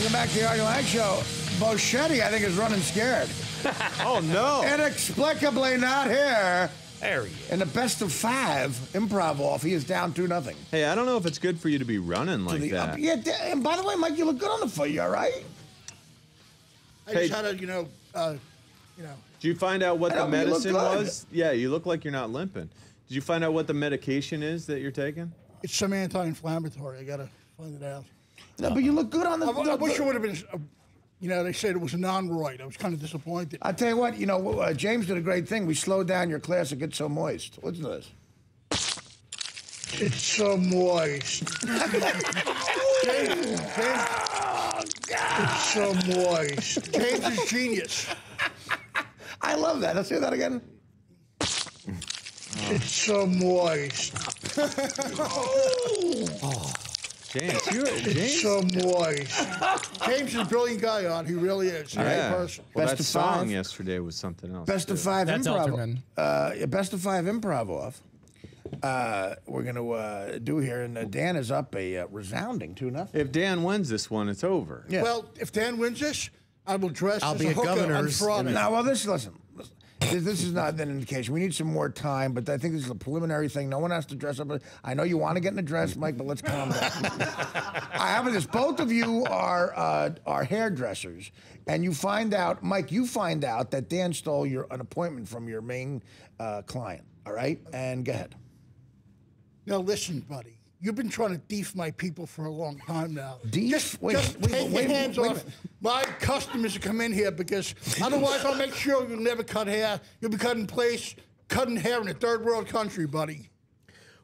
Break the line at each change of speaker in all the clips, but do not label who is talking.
Welcome back to the Artie Lange Show. Boschetti, I think, is running scared.
Oh, no.
Inexplicably not here.
There he is.
In the best of 5 improv off, he is down 2-0.
Hey, I don't know if it's good for you to be running like that.
Yeah, and by the way, Mike, you look good on the foot. You all right?
I just had a, you know.
Did you find out what the
you look
medicine
good.
was? Yeah, you look like you're not limping. Did you find out what the medication is that you're taking?
It's some anti-inflammatory. I gotta find it out.
No, but you look good on the.
I wish it would have been. You know, they said it was a non-roid. I was kind of disappointed.
I tell you what, you know, James did a great thing. We slowed down your class. It gets so moist. Listen to this.
It's so moist. James, it's so moist. James is genius.
I love that. Let's hear that again.
It's so moist.
James,
It's so moist. James is a brilliant guy, on. He really is. He's a great person.
Well,
Best
that
of
song
5.
yesterday was something else.
Best of 5
That's
improv.
Elterman.
Best of 5 improv off. We're going to do here, and Dan is up a resounding 2-0.
If Dan wins this one, it's over.
Yeah.
Well, if Dan wins this, I will dress
I'll
as
be
a
at
hooker on
Governor's
Friday.
Now, well, listen. This is not an indication. We need some more time, but I think this is a preliminary thing. No one has to dress up. I know you want to get in a dress, Mike, but let's calm down. I have this. Both of you are hairdressers, and you find out, Mike, you find out that Dan stole an appointment from your main client, all right? And go ahead.
Now, listen, buddy. You've been trying to deef my people for a long time now.
Deef?
Just
Wait,
take your hands
wait a
off
minute.
my customers who come in here, because otherwise I'll make sure you'll never cut hair. You'll be cutting hair in a third world country, buddy.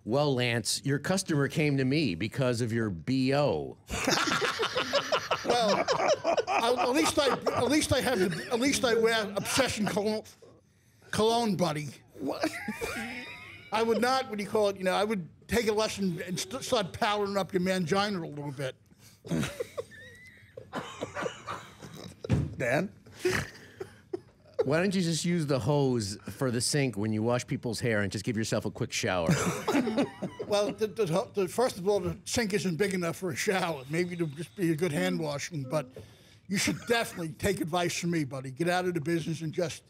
Well, Lance, your customer came to me because of your BO.
Well, at least I wear Obsession cologne, buddy.
What?
I would not, what do you call it? You know, I would take a lesson and start powdering up your mangina a little bit.
Dan?
Why don't you just use the hose for the sink when you wash people's hair and just give yourself a quick shower?
Well, first of all, the sink isn't big enough for a shower. Maybe it'll just be a good hand washing, but you should definitely take advice from me, buddy. Get out of the business and just...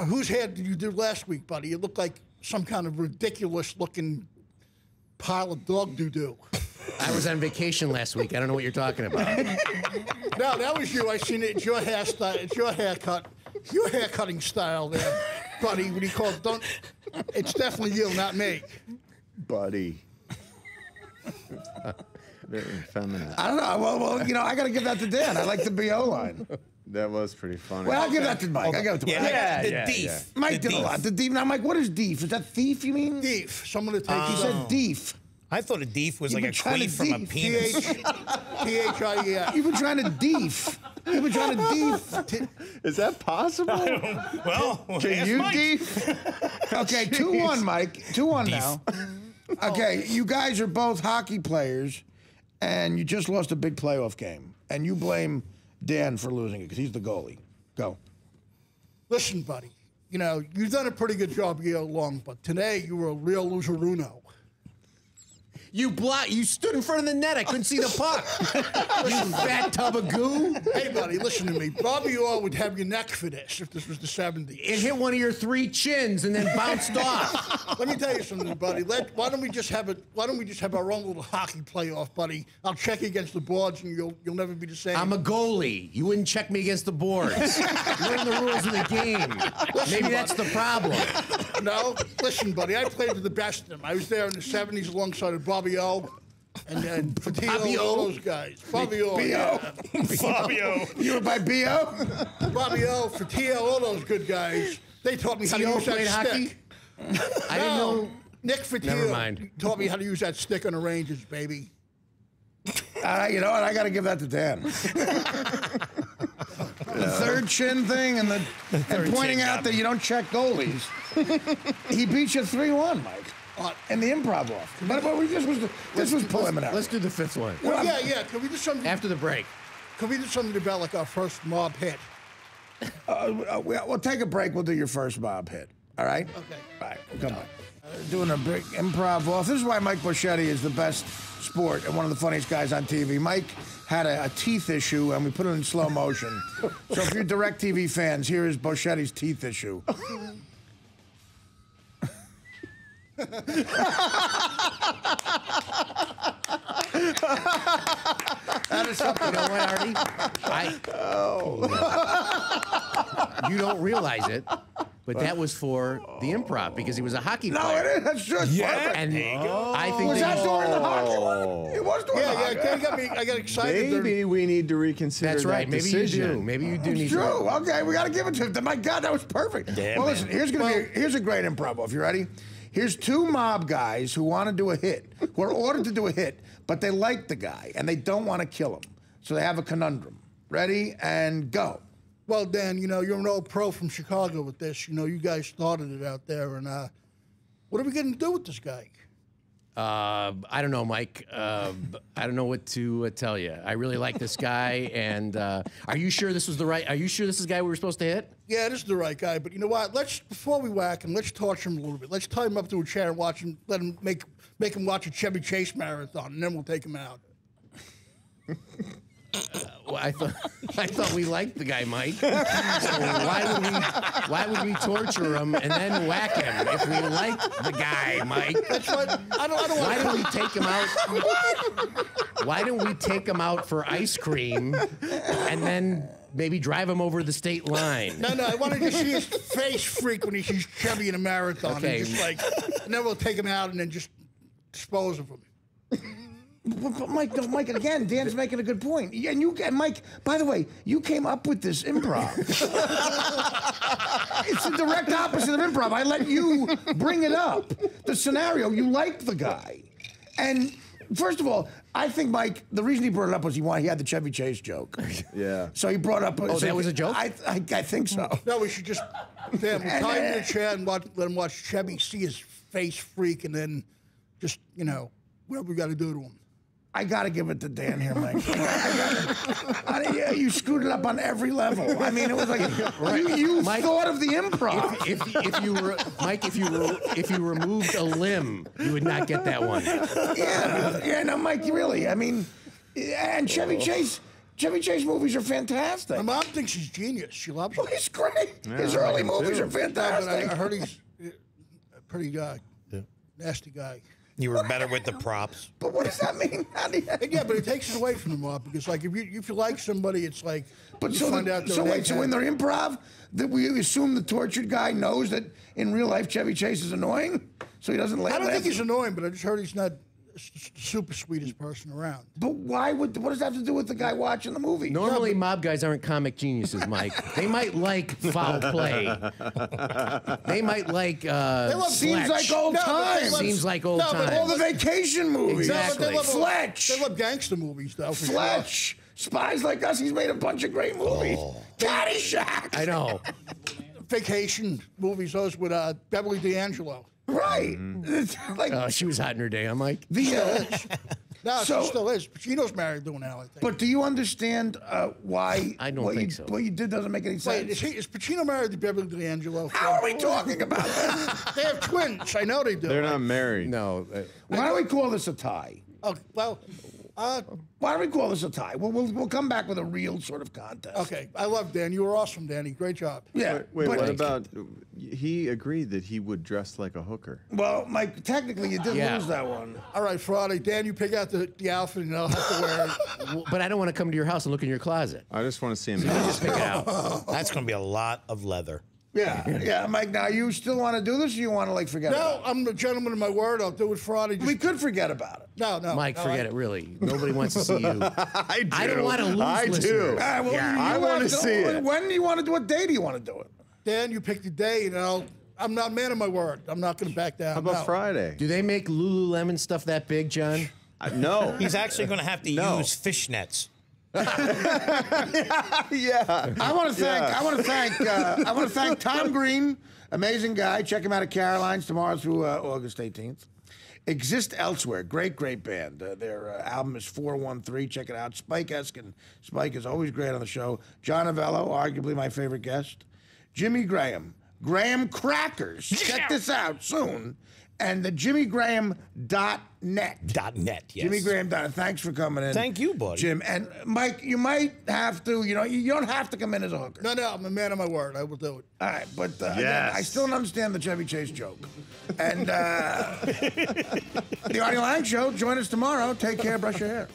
whose hair did you do last week, buddy? It looked like some kind of ridiculous-looking pile of dog doo-doo.
I was on vacation last week. I don't know what you're talking about.
No, that was you. I seen it. It's your hairstyle. It's your haircut. Your haircutting style there, buddy. What do you call it? It's definitely you, not me.
Buddy. Very feminine.
I don't know. Well, you know, I got to give that to Dan. I like the BO line.
That was pretty funny.
Well, I'll give that to Mike. I give it to Mike.
Yeah,
the thief.
Mike did a lot. The thief. Now, Mike, what is thief? Is that thief, you mean?
Thief. Someone to take
He said thief.
I thought a deef was
You've
like
been
a
trying to
queef from a
deef.
penis.
T-H-I-E-F.
You've been trying to deef. You've been trying to deef.
Is that possible?
Well,
Can
ask
you
Mike.
deef?
Okay, 2-1, Mike. 2-1 now. Okay, you guys are both hockey players, and you just lost a big playoff game, and you blame Dan for losing it because he's the goalie. Go.
Listen, buddy. You know, you've done a pretty good job all along, but today you were a real loseruno.
You stood in front of the net. I couldn't see the puck. You fat tub of goo.
Hey, buddy, listen to me. Bobby Orr would have your neck for this if this was the 70s.
It hit one of your 3 chins and then bounced off.
Let me tell you something, buddy. Why don't we just have our own little hockey playoff, buddy? I'll check you against the boards, and you'll never be the same.
I'm a goalie. You wouldn't check me against the boards. Learn the rules of the game. Maybe that's the problem.
No, listen, buddy. I played with the best of them. I was there in the 70s alongside of Bobby O. And Fatio, all those guys. Bobby O. Yeah.
Fabio.
You were by BO?
Bobby O, Fatio, all those good guys. They taught me how to
T.O.
use that
played hockey?
stick.
I didn't know.
Nick Fatio
Never mind.
taught me how to use that stick on the Rangers, baby.
You know what? I got to give that to Dan. The third chin thing and pointing
chin
out
job.
that you don't check goalies. He beat you 3-1, Mike. In the improv off. But this was preliminary.
Let's do the 5th one.
Well, yeah. Can we do something?
After the break.
Can we do something about like our first mob hit?
We'll take a break. We'll do your first mob hit. All right?
Okay.
All right. Come on. Doing a big improv off. This is why Mike Boschetti is the best sport and one of the funniest guys on TV. Mike had a teeth issue, and we put it in slow motion. So if you're DirecTV fans, here is Boschetti's teeth issue.
That is something. You know what, Artie? You don't realize it, but that was for the improv because he was a hockey
No,
player.
it is. That's just perfect.
And I think
Was that
that
during the hockey one? It was during the hockey.
I got excited.
Maybe we need to reconsider
that's right.
that
Maybe
decision.
you do. Maybe you do need
It's
to.
true. Okay, we got to give it to him. My God, that was perfect.
Yeah,
well,
man.
listen, here's a great improv off. You ready? Here's two mob guys who want to do a hit, who are ordered to do a hit, but they like the guy and they don't want to kill him. So they have a conundrum. Ready? And go.
Well, Dan, you know, you're an old pro from Chicago with this. You know, you guys started it out there. And what are we going to do with this guy?
I don't know, Mike. I don't know what to tell you. I really like this guy, and are you sure this was the right? Are you sure this is the guy we were supposed to hit?
Yeah, this is the right guy. But you know what? Before we whack him, let's torture him a little bit. Let's tie him up to a chair and watch him. Let him make him watch a Chevy Chase marathon, and then we'll take him out.
Well, I thought we liked the guy, Mike. So why would we torture him and then whack him if we like the guy, Mike?
That's what I don't
Why
want.
don't we take him out? Why don't we take him out for ice cream and then maybe drive him over the state line?
No, I wanted to see his face freak when he sees Chevy in a marathon.
Okay.
And just and then we'll take him out and then just dispose of him.
But Mike, no, Mike, again, Dan's making a good point. And Mike, by the way, you came up with this improv. It's the direct opposite of improv. I let you bring it up. The scenario, you liked the guy. And first of all, I think, Mike, the reason he brought it up was he had the Chevy Chase joke.
Yeah.
So he brought up.
Oh, that was a joke?
I think so.
No, we should just we'll tie him in a chair and let him watch Chevy see his face freak, and then just whatever we got to do to him.
I got to give it to Dan here, Mike. You screwed it up on every level. I mean, it was like you
Mike,
thought of the improv.
If you removed a limb, you would not get that one.
No, Mike, really. I mean, and Chevy Chase movies are fantastic.
My mom thinks he's genius. She loves him.
Oh, he's great. His early movies are fantastic.
But I heard he's a pretty guy, nasty guy.
You were better with the props.
But what does that mean?
Yeah, but it takes it away from the mob because, like, if you like somebody, it's like.
But
you
so
find out
so
they're
wait, so in their improv, that we assume the tortured guy knows that in real life Chevy Chase is annoying, so he doesn't laugh.
I don't think he's annoying, but I just heard he's not the super sweetest person around.
But what does that have to do with the guy watching the movie?
Normally, mob guys aren't comic geniuses, Mike. They might like foul play. They might like.
Seems like old times.
Seems like old times.
All the vacation movies.
Exactly.
Fletch.
They love gangster movies, though.
Fletch. Spies Like Us. He's made a bunch of great movies. Caddyshack.
I know.
Vacation movies, those with Beverly D'Angelo.
Right. It's like
She was hot in her day, huh, Mike?
No,
So-
she still is. Pacino's married to her now, I think.
But do you understand why?
I don't
what
think
you,
so.
What you did doesn't make any sense.
Wait, is Pacino married to Beverly D'Angelo?
How are we talking about that?
They have twins. I know they do.
They're not married.
No.
Why don't we call this a tie?
Oh, well,
Why don't we call this a tie? We'll come back with a real sort of contest.
okay. I love Dan. You were awesome, Danny. Great job.
Yeah.
Wait,
but-
what about? He agreed that he would dress like a hooker.
Well, Mike, technically you did lose that one.
All right, Friday. Dan, you pick out the outfit and I'll have to wear it.
But I don't want to come to your house and look in your closet.
I just want to see him.
Just pick it out.
That's going to be a lot of leather.
Yeah, Mike. Now you still want to do this, or you want to forget
No,
about it?
I'm the gentleman of my word. I'll do it Friday. Just,
We could forget about it.
no.
Mike, forget it, really. Nobody wants to see you.
I do.
I don't want to lose
I do.
listeners.
All right, well,
Yeah.
I wanna see it.
When do you want to do it? What day do you want to do it?
Dan, you pick the day, and I'm not a man of my word. I'm not going to back down.
How about
no.
Friday?
Do they make Lululemon stuff that big, John?
No.
He's actually going to have to
No.
use fishnets.
Yeah.
I want to thank Tom Green, amazing guy. Check him out at Caroline's tomorrow through August 18th. Exist Elsewhere, great band. Their album is 413. Check it out. Spike Eskin. Spike is always great on the show. John Avello, arguably my favorite guest. Jimmy Graham. Graham Crackers. Check this out soon. and the JimmyGraham.net.
.net, yes.
JimmyGraham.net. Thanks for coming in.
Thank you, buddy.
Jim. And Mike, you might have to, you don't have to come in as a hooker.
No, I'm a man of my word. I will do it.
All right, but again, I still don't understand the Chevy Chase joke. And the Artie Lange Show, join us tomorrow. Take care, brush your hair.